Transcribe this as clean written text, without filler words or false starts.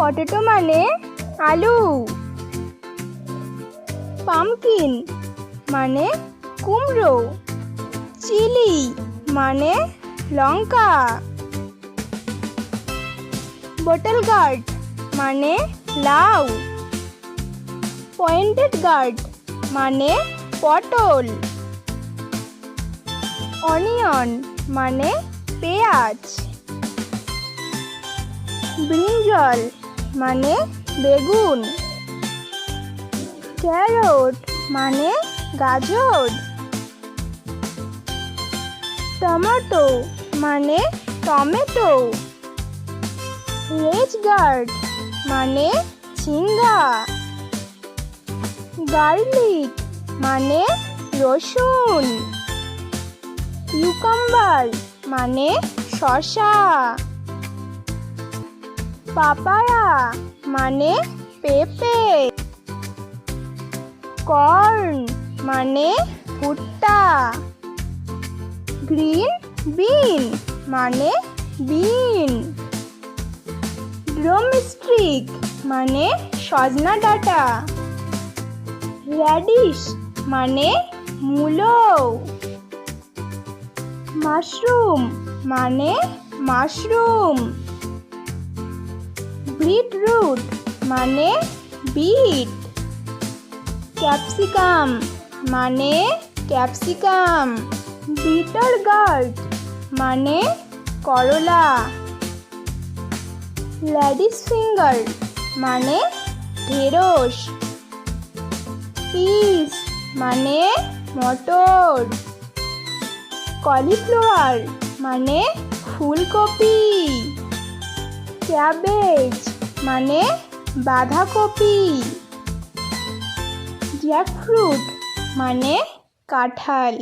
Potato মানে আলু। Pumpkin মানে কুমড়ো। চিলি মানে লঙ্কা। বটল গার্ড মানে লাউ। পয়েন্টেড গার্ড মানে পটল। অনিয়ন মানে পেঁয়াজ। ব্রিঞ্জল মানে বেগুন। ক্যারট মানে গাজর। টমেটো মানে টমেটো। রেজ গার্ড মানে ঝিঙ্গা। গার্লিক মানে রসুন। কিউকাম্বার মানে শসা। পাপায়া মানে পেঁপে। কর্ন মানে ভুট্টা। গ্রিন বিন মানে বিন। ড্রামস্টিক মানে সজনা ডাঁটা। র্যাডিশ মানে মূলো। মাশরুম মানে মাশরুম। বিটরুট মানে বিট। ক্যাপসিকাম মানে ক্যাপসিকাম। বিটার গার্ড মানে করলা। লেডিস ফিঙ্গার মানে ঢেঁড়স। পিস মানে মটর। কলিফ্লাওয়ার মানে ফুলকপি। ক্যাবেজ মানে বাঁধাকপি। জ্যাকফ্রুট মানে কাঁঠাল।